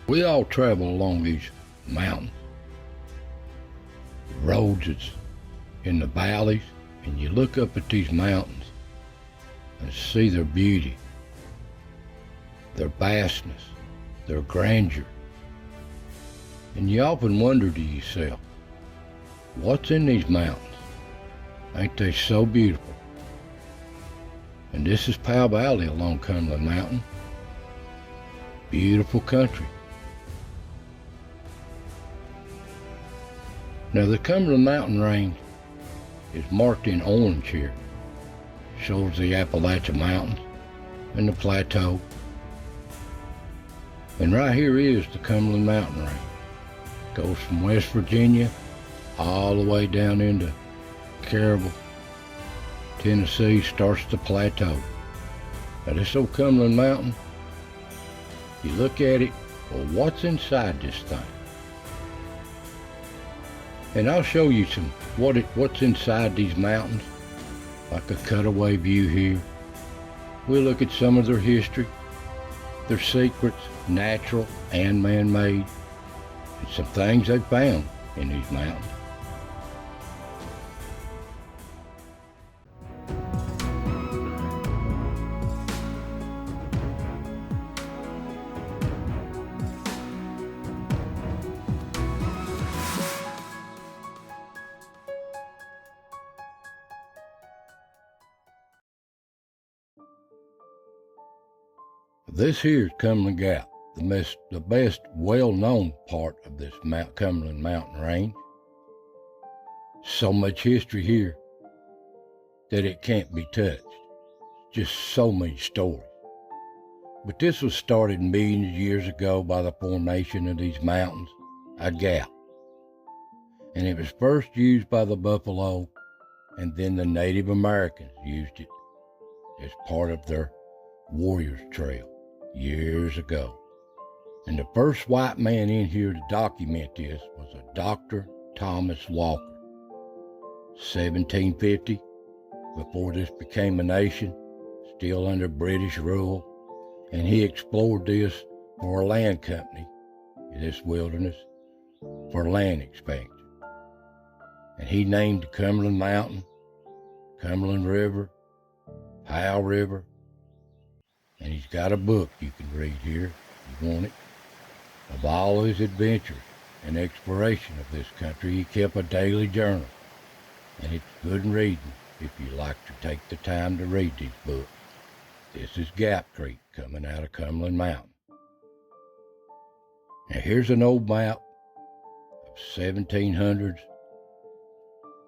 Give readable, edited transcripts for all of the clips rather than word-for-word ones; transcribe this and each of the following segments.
We all travel along these mountains, roads that's in the valleys, and you look up at these mountains and see their beauty, their vastness, their grandeur. And you often wonder to yourself, what's in these mountains? Ain't they so beautiful? And this is Powell Valley along Cumberland Mountain. Beautiful country. Now the Cumberland Mountain Range is marked in orange here. Shows the Appalachia Mountains and the plateau. And right here is the Cumberland Mountain Range. Goes from West Virginia all the way down into Carroll, Tennessee, starts the plateau. Now this old Cumberland Mountain, you look at it, well, what's inside this thing? And I'll show you what's inside these mountains, like a cutaway view here. We'll look at some of their history, their secrets, natural and man-made, and some things they found in these mountains. This here is Cumberland Gap, the best well-known part of this Cumberland Mountain Range. So much history here that it can't be touched. Just so many stories. But this was started millions of years ago by the formation of these mountains, a gap. And it was first used by the buffalo, and then the Native Americans used it as part of their warriors' trail years ago. And the first white man in here to document this was a Dr. Thomas Walker, 1750, before this became a nation, still under British rule, and he explored this for a land company in this wilderness for land expansion. And he named the Cumberland Mountain, Cumberland River, Powell River, and he's got a book you can read here, if you want it, of all his adventures and exploration of this country. He kept a daily journal, and it's good reading if you like to take the time to read these books. This is Gap Creek coming out of Cumberland Mountain. Now here's an old map of 1700s,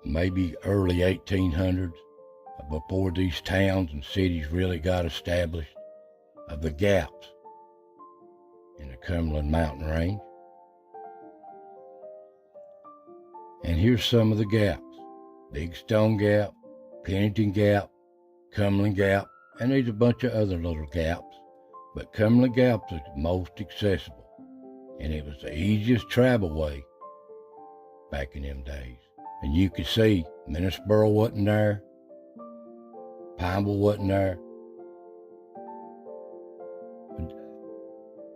maybe early 1800s, before these towns and cities really got established, of the gaps in the Cumberland Mountain Range. And here's some of the gaps: Big Stone Gap, Pennington Gap, Cumberland Gap, and there's a bunch of other little gaps. But Cumberland Gap is the most accessible, and it was the easiest travel way back in them days. And you could see Minnesboro wasn't there, Pineville wasn't there.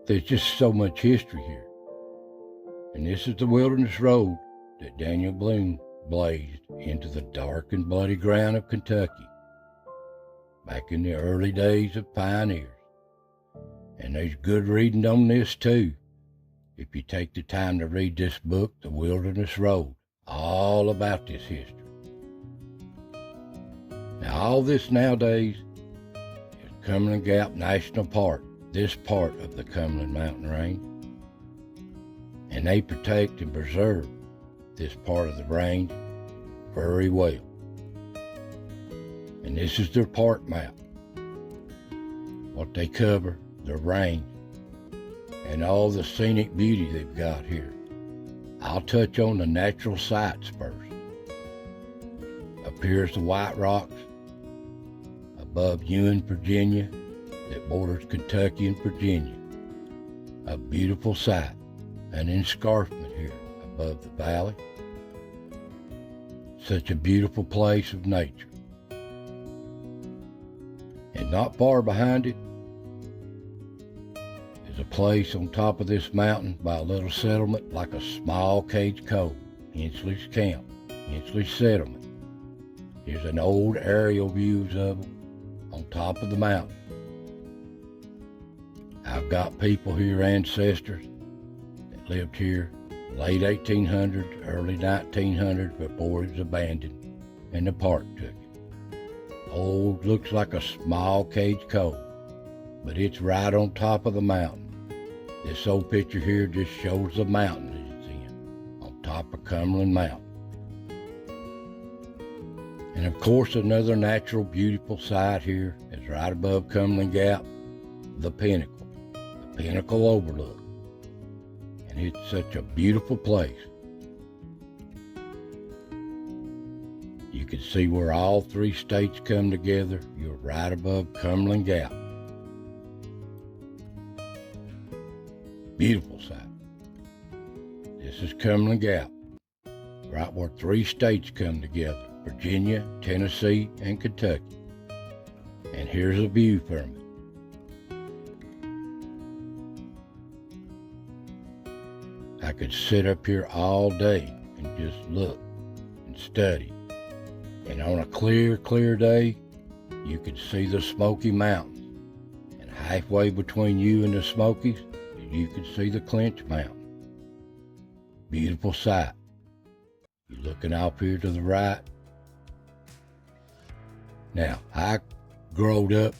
There's just so much history here. And this is the wilderness road that Daniel Boone blazed into the dark and bloody ground of Kentucky back in the early days of pioneers. And there's good reading on this too, if you take the time to read this book, The Wilderness Road, all about this history. Now all this nowadays is Cumberland Gap National Park, this part of the Cumberland Mountain Range, and they protect and preserve this part of the range very well. And this is their park map, what they cover, their range, and all the scenic beauty they've got here. I'll touch on the natural sights first. Up here's the White Rocks above Ewing, Virginia, that borders Kentucky and Virginia. A beautiful sight, an escarpment here above the valley. Such a beautiful place of nature. And not far behind it is a place on top of this mountain by a little settlement like a small cage cove. Hensley's Camp, Hensley's Settlement. Here's an old aerial views of them on top of the mountain. I've got people here, ancestors, that lived here late 1800s, early 1900s before it was abandoned and the park took it. Old, looks like a small cage cove, but it's right on top of the mountain. This old picture here just shows the mountain that it's in, on top of Cumberland Mountain. And of course, another natural, beautiful sight here is right above Cumberland Gap, the Pinnacle Overlook. And it's such a beautiful place. You can see where all three states come together. You're right above Cumberland Gap. Beautiful sight. This is Cumberland Gap, right where three states come together: Virginia, Tennessee, and Kentucky. And here's a view from it. I could sit up here all day and just look and study. And on a clear day, you could see the Smoky Mountains. And halfway between you and the Smokies, you could see the Clinch Mountain. Beautiful sight. You're looking off here to the right. Now, I growed up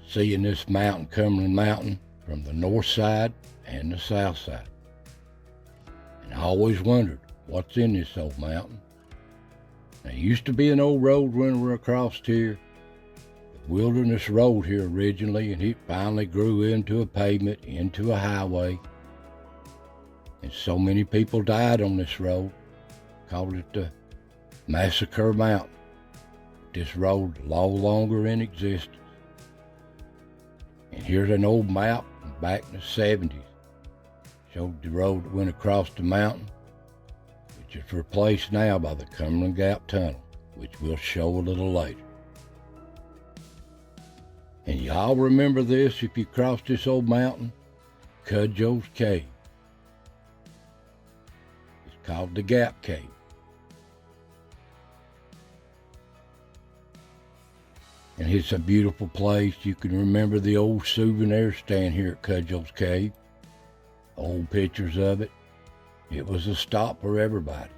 seeing this mountain, Cumberland Mountain, from the north side and the south side. And I always wondered, what's in this old mountain? There used to be an old road running across here, the Wilderness Road here originally, and it finally grew into a pavement, into a highway. And so many people died on this road, called it the Massacre Mountain. This road no longer in existence. And here's an old map from back in the 70s. Showed the road that went across the mountain, which is replaced now by the Cumberland Gap Tunnel, which we'll show a little later. And y'all remember this if you cross this old mountain? Cudjoe's Cave. It's called the Gap Cave. And it's a beautiful place. You can remember the old souvenir stand here at Cudjoe's Cave. Old pictures of it. It was a stop for everybody.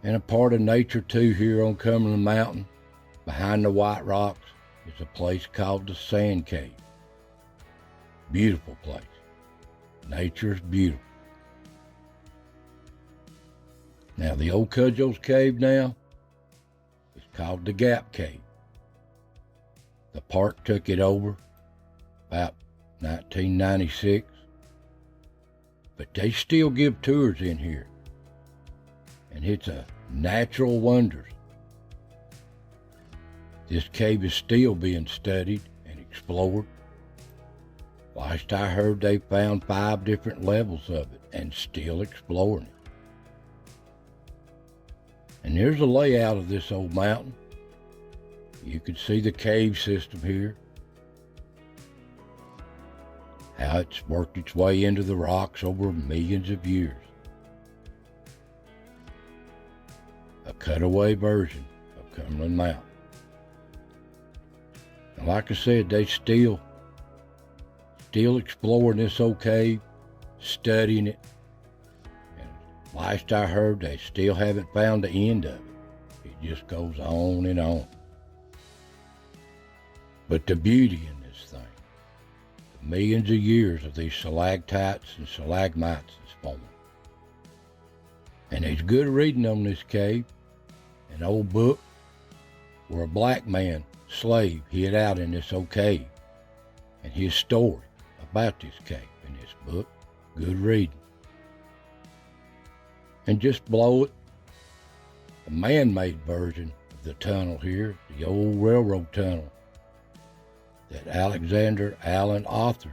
And a part of nature too here on Cumberland Mountain, behind the White Rocks, is a place called the Sand Cave. Beautiful place. Nature's beautiful. Now the old Cudjoe's Cave now is called the Gap Cave. The park took it over about 1996. But they still give tours in here. And it's a natural wonders. This cave is still being studied and explored. Last I heard, they found 5 different levels of it and still exploring it. And there's a layout of this old mountain. You can see the cave system here. How it's worked its way into the rocks over millions of years. A cutaway version of Cumberland Mountain. And like I said, they still exploring this old cave, studying it. And last I heard, they still haven't found the end of it. It just goes on and on. But the beauty in this thing, millions of years of these stalactites and stalagmites is forming. And there's good reading on this cave. An old book where a black man, slave, hid out in this old cave. And his story about this cave in this book. Good reading. And just below it, the man-made version of the tunnel here, the old railroad tunnel that Alexander Allen authored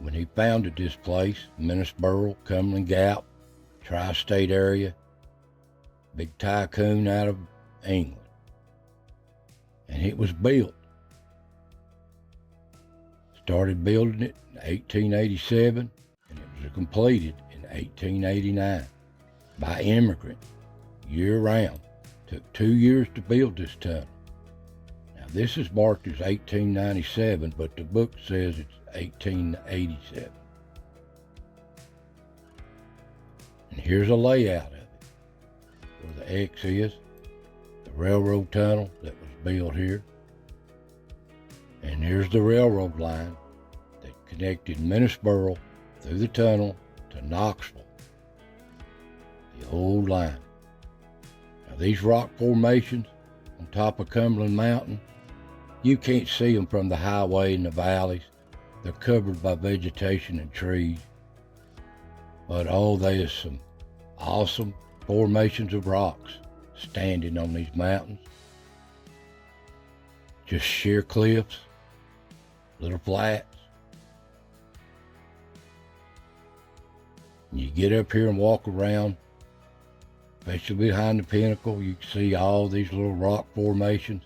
when he founded this place, Minisboro, Cumberland Gap, tri-state area, big tycoon out of England. And it was built started building it in 1887, and it was completed in 1889 by immigrants year-round. Took 2 years to build this tunnel. Now this is marked as 1897, but the book says it's 1887. And here's a layout of it. Where the X is, the railroad tunnel that was built here. And here's the railroad line that connected Minnesboro through the tunnel to Knoxville. The old line. Now these rock formations on top of Cumberland Mountain, you can't see them from the highway in the valleys. They're covered by vegetation and trees. But oh, there's some awesome formations of rocks standing on these mountains. Just sheer cliffs, little flats. And you get up here and walk around, especially behind the pinnacle, you can see all these little rock formations.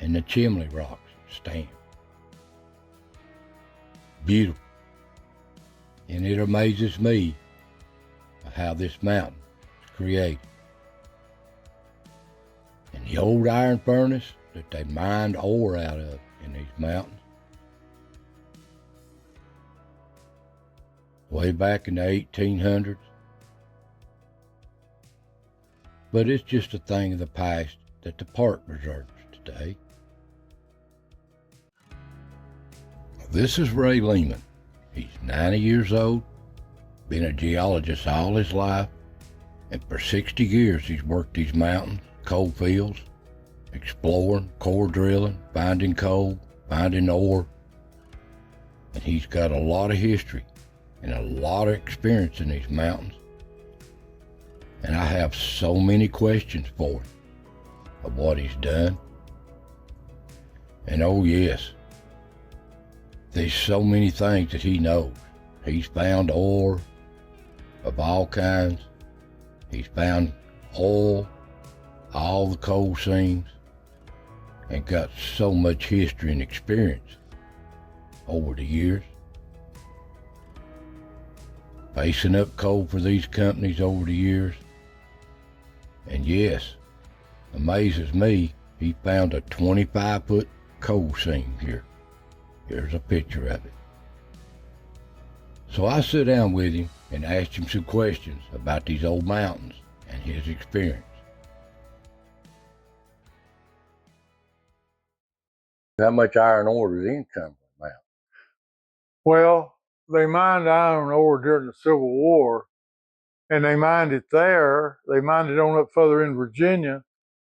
And the chimney rocks stand. Beautiful. And it amazes me how this mountain was created. And the old iron furnace that they mined ore out of in these mountains, way back in the 1800s. But it's just a thing of the past that the park preserves today. This is Ray Lehman. He's 90 years old, been a geologist all his life, and for 60 years he's worked these mountains, coal fields, exploring, core drilling, finding coal, finding ore. And he's got a lot of history and a lot of experience in these mountains. And I have so many questions for him of what he's done. And oh yes, there's so many things that he knows. He's found ore of all kinds. He's found oil, all the coal seams, and got so much history and experience over the years. Facing up coal for these companies over the years. And yes, amazes me, he found a 25-foot coal seam here. Here's a picture of it. So I sat down with him and asked him some questions about these old mountains and his experience. How much iron ore is in Cumberland Mountain? Well, they mined iron ore during the Civil War, and they mined it there. They mined it on up further in Virginia.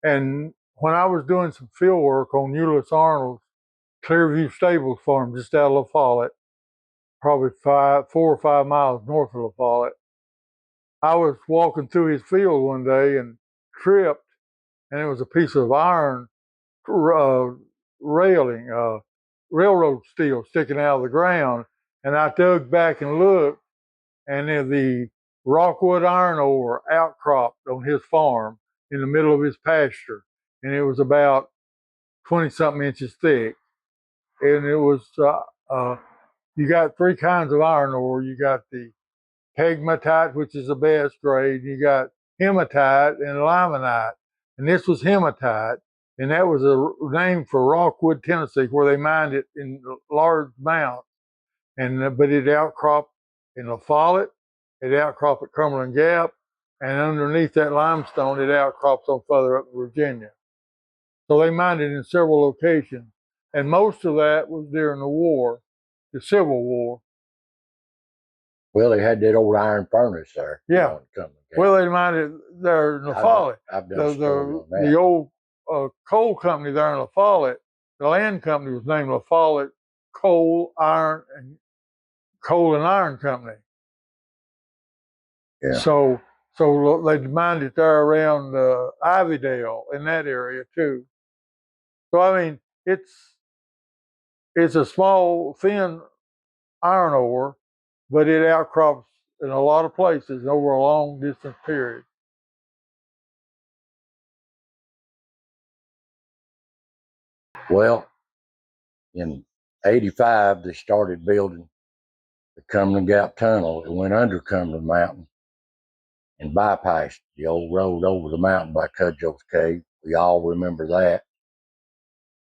And when I was doing some field work on Ulysses Arnold's Clearview Stables farm just out of La Follette, probably 4 or 5 miles north of La Follette, I was walking through his field one day and tripped, and it was a piece of iron railing, railroad steel sticking out of the ground. And I dug back and looked, and the rockwood iron ore outcropped on his farm in the middle of his pasture. And it was about 20-something inches thick. And it was, you got 3 kinds of iron ore. You got the pegmatite, which is the best grade. You got hematite and limonite. And this was hematite. And that was a name for Rockwood, Tennessee, where they mined it in large amounts. And but it outcropped in La Follette, it outcropped at Cumberland Gap, and underneath that limestone, it outcrops on further up in Virginia. So they mined it in several locations, and most of that was during the war, the Civil War. Well, they had that old iron furnace there. Yeah. Well, they mined it there in La Follette. I've done a story on that. The old coal company there in La Follette, the land company was named La Follette Coal and Iron Company. Yeah. So they mined it there around Ivydale in that area too. So I mean, it's a small, thin iron ore, but it outcrops in a lot of places over a long distance period. Well, in '85, they started building the Cumberland Gap Tunnel. It went under Cumberland Mountain and bypassed the old road over the mountain by Cudjoe's Cave. We all remember that.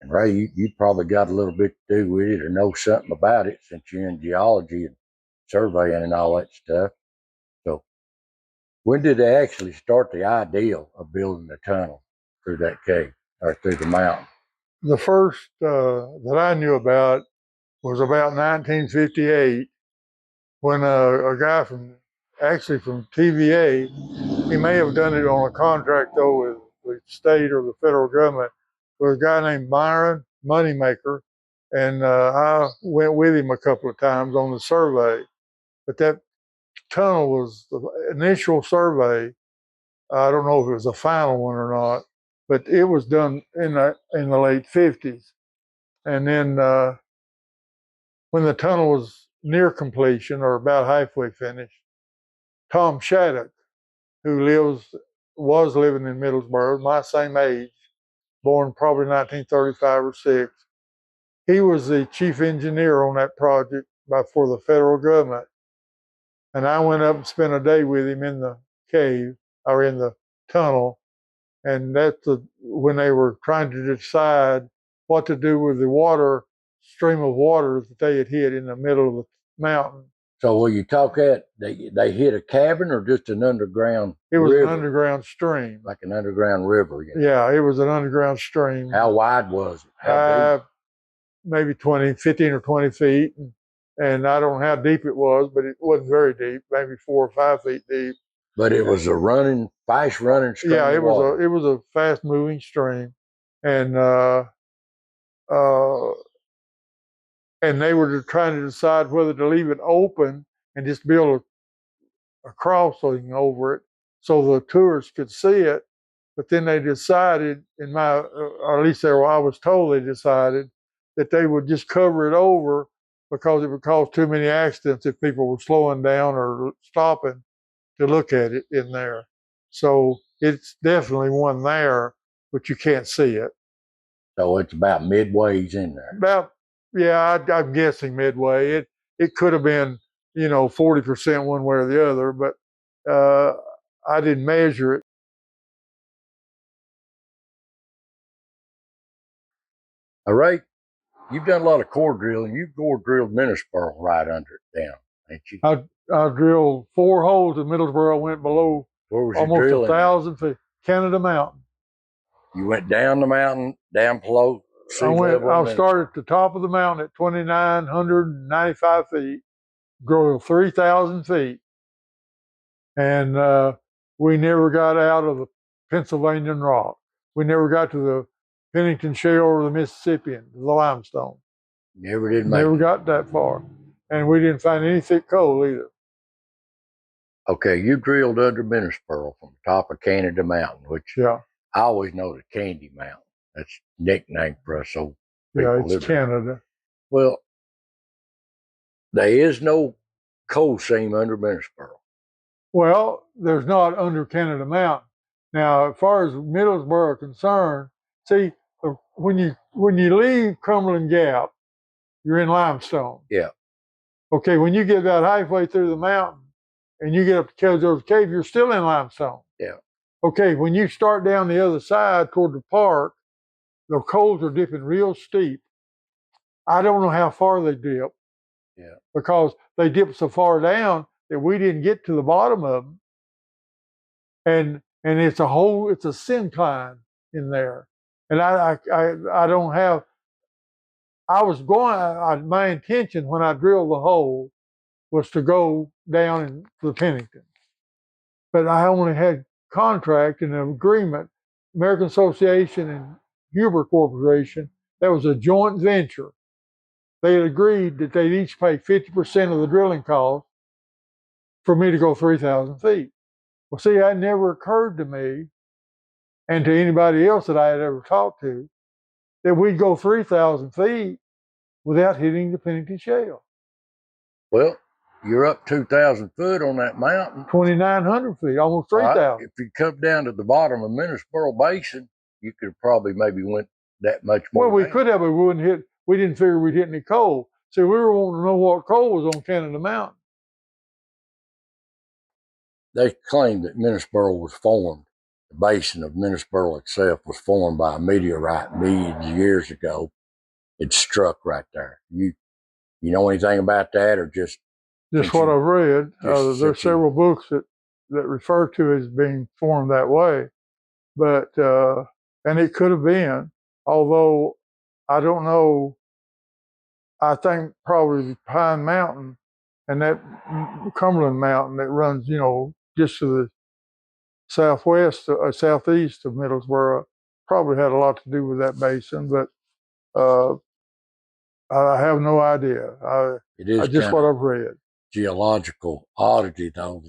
And Ray, you probably got a little bit to do with it or know something about it since you're in geology and surveying and all that stuff. So when did they actually start the idea of building a tunnel through that cave or through the mountain? The first that I knew about was about 1958 when a guy from TVA, he may have done it on a contract though with the state or the federal government, with a guy named Myron Moneymaker, and I went with him a couple of times on the survey. But that tunnel was the initial survey. I don't know if it was a final one or not, but it was done in the late 50s. And then when the tunnel was near completion or about halfway finished, Tom Shattuck, who was living in Middlesboro, my same age, born probably 1935 or 6, he was the chief engineer on that project for the federal government. And I went up and spent a day with him in the cave or in the tunnel. And that's when they were trying to decide what to do with the stream of water that they had hit in the middle of the mountain. So will you talk that they hit a cavern or just an underground It was river? An underground stream. Like an underground river. Yeah, it was an underground stream. How wide was it? How deep? Maybe 15 or 20 feet. And I don't know how deep it was, but it wasn't very deep, maybe 4 or 5 feet deep. But it was a fast running stream. Yeah, it was a fast moving stream. And and they were trying to decide whether to leave it open and just build a crossing over it so the tourists could see it. But then they decided, or at least I was told they decided that they would just cover it over because it would cause too many accidents if people were slowing down or stopping to look at it in there. So it's definitely one there, but you can't see it. So it's about midways in there. I'm guessing midway. It could have been, 40% one way or the other, but I didn't measure it. All right. You've done a lot of core drilling. You've core drilled Middlesboro right under it down, ain't you? I drilled 4 holes in Middlesboro, went below almost 1,000 feet. Canada Mountain. You went down the mountain, down below sea level? I started at the top of the mountain at 2,995 feet, drilled 3,000 feet. And we never got out of the Pennsylvanian rock. We never got to the Pennington Shale or the Mississippian, the limestone. Never got that far. And we didn't find any thick coal either. Okay, you drilled under Middlesboro from the top of Canada Mountain, which I always know the Candy Mountain. That's nickname for us old people. Yeah, it's Canada. Well, there is no coal seam under Middlesboro. Well, there's not under Canada Mountain. Now, as far as Middlesboro is concerned, see, when you leave Cumberland Gap, you're in limestone. Yeah. Okay, when you get about halfway through the mountain and you get up to Cudjoe's Cave, you're still in limestone. Yeah. Okay, when you start down the other side toward the park, the coals are dipping real steep. I don't know how far they dip. Yeah. Because they dip so far down that we didn't get to the bottom of them. And it's a syncline in there. And I don't have. My intention when I drilled the hole was to go down into the Pennington, but I only had contract and an agreement, American Association and Huber Corporation. That was a joint venture. They had agreed that they'd each pay 50% of the drilling cost for me to go 3,000 feet. Well, see, that never occurred to me and to anybody else that I had ever talked to that we'd go 3,000 feet without hitting the Pennington Shale. Well, you're up 2,000 foot on that mountain. 2,900 feet, almost 3,000. If you come down to the bottom of Middlesboro Basin, you could probably maybe went that much more. Well, we could have, but we wouldn't hit. We didn't figure we'd hit any coal. So we were wanting to know what coal was on Canada Mountain. They claim that Minisboro was formed. The basin of Minisboro itself was formed by a meteorite millions of years ago. It struck right there. You know anything about that, or just what I've read? There's you, several books that refer to it as being formed that way, but and it could have been. Although I don't know. I think probably Pine Mountain and that Cumberland Mountain that runs, just to the southwest, southeast of Middlesboro, probably had a lot to do with that basin. But uh, I have no idea. it is just what I've read. Geological oddity, though.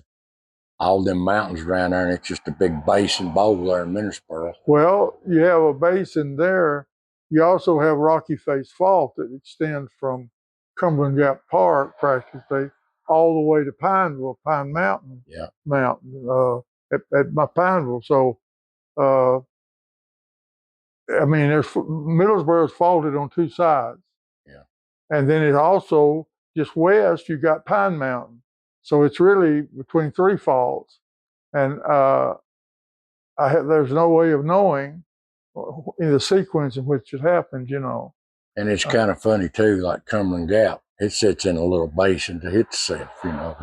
All them mountains around there, and it's just a big basin bowl there in Minisboro. Well, you have a basin there. You also have Rocky Face Fault that extends from Cumberland Gap Park, practically, all the way to Pineville, Pine Mountain. Yeah. Mountain at my Pineville. So, I mean, Middlesboro's faulted on two sides. Yeah. And then it also, just west, you got Pine Mountain. So it's really between three faults. And there's no way of knowing in the sequence in which it happens, And it's kind of funny too, like Cumberland Gap, it sits in a little basin to itself,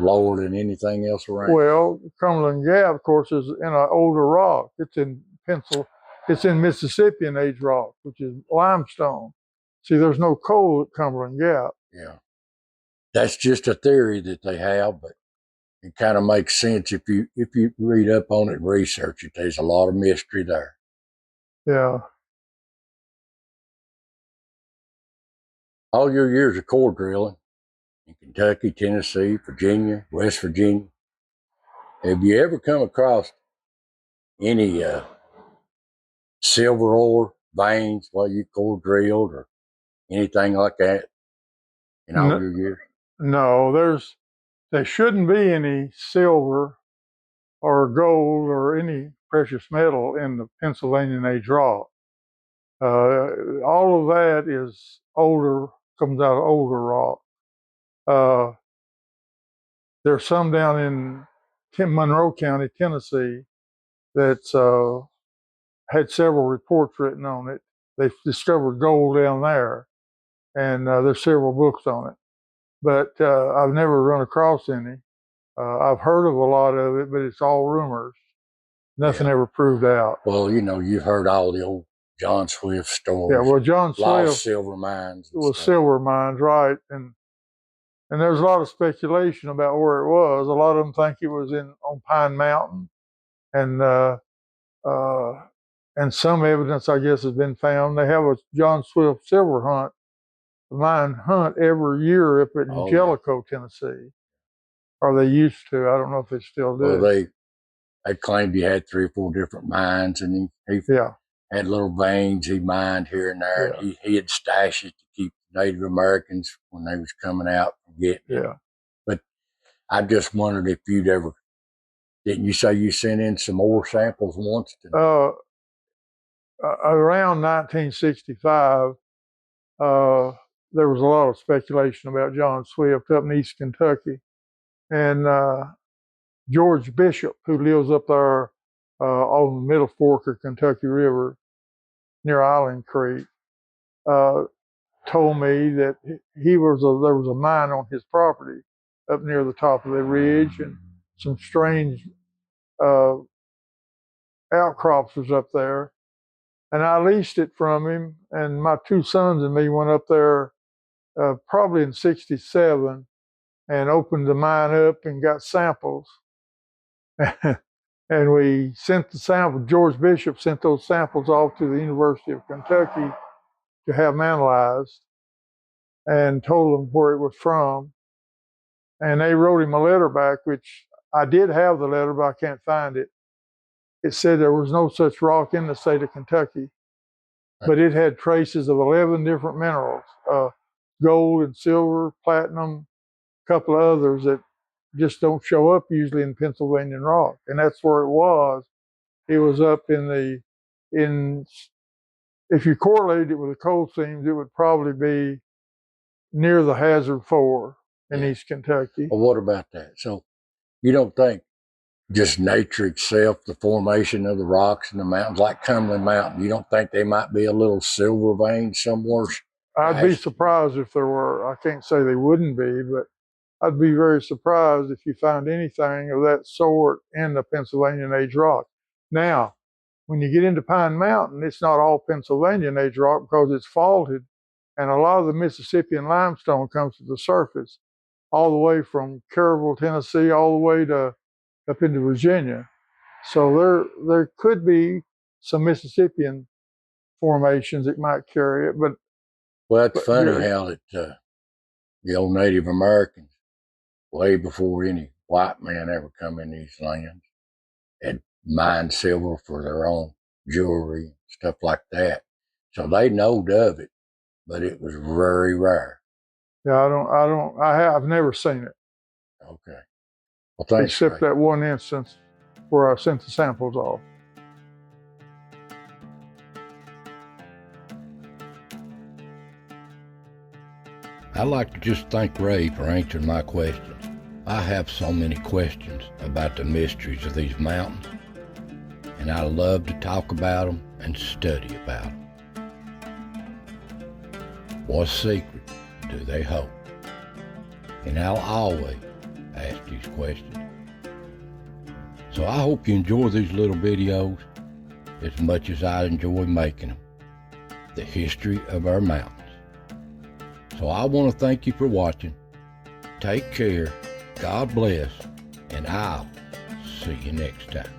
lower than anything else around. Well, Cumberland Gap, of course, is in an older rock. It's in Mississippian age rock, which is limestone. See, there's no coal at Cumberland Gap. Yeah. That's just a theory that they have, but it kind of makes sense if you read up on it and research it. There's a lot of mystery there. Yeah. All your years of core drilling in Kentucky, Tennessee, Virginia, West Virginia, have you ever come across any silver ore veins while you core drilled or anything like that in all your years? No, there shouldn't be any silver or gold or any precious metal in the Pennsylvania age rock. All of that is older, comes out of older rock. There's some down in Monroe County, Tennessee, that's had several reports written on it. They've discovered gold down there, and there's several books on it. But I've never run across any. I've heard of a lot of it, but it's all rumors. Nothing ever proved out. Well, you've heard all the old John Swift stories. Yeah, well, John Swift lost silver mines. Silver mines, right? And there's a lot of speculation about where it was. A lot of them think it was on Pine Mountain, and some evidence, I guess, has been found. They have a John Swift silver mine hunt every year up at Geological, Tennessee. Or they used to. I don't know if they still do. Well, they claimed he had 3 or 4 different mines, and he had little veins he mined here and there. Yeah. He had stashes to keep Native Americans when they was coming out from getting it. But I just wondered if you'd ever, didn't you say you sent in some ore samples once? Around 1965, there was a lot of speculation about John Swift up in East Kentucky. And George Bishop, who lives up there on the Middle Fork of Kentucky River near Island Creek, told me that there was a mine on his property up near the top of the ridge, and some strange outcrops was up there. And I leased it from him, and my 2 sons and me went up there probably in '67 and opened the mine up and got samples. And we sent the sample. George Bishop sent those samples off to the University of Kentucky to have them analyzed, and told them where it was from. And they wrote him a letter back, which I did have the letter, but I can't find it. It said there was no such rock in the state of Kentucky, but it had traces of 11 different minerals, gold and silver, platinum, a couple of others that just don't show up usually in Pennsylvania rock. And that's where it was. It was up in if you correlated it with the coal seams, it would probably be near the Hazard 4 in East Kentucky. Well, what about that? So you don't think just nature itself, the formation of the rocks and the mountains, like Cumberland Mountain, you don't think they might be a little silver vein somewhere? I'd be surprised if there were. I can't say they wouldn't be, but I'd be very surprised if you found anything of that sort in the Pennsylvania age rock. Now, when you get into Pine Mountain, it's not all Pennsylvania age rock because it's faulted, and a lot of the Mississippian limestone comes to the surface, all the way from Caryville, Tennessee, all the way to up into Virginia. So there could be some Mississippian formations that might carry it, but well, that's funny how that the old Native Americans, way before any white man ever come in these lands, had mined silver for their own jewelry and stuff like that. So they knowed of it, but it was very rare. Yeah, I've never seen it. Okay. Well, thanks. Except that one instance where I sent the samples off. I'd like to just thank Ray for answering my questions. I have so many questions about the mysteries of these mountains, and I love to talk about them and study about them. What secret do they hold? And I'll always ask these questions. So I hope you enjoy these little videos as much as I enjoy making them. The history of our mountains. So I want to thank you for watching. Take care, God bless, and I'll see you next time.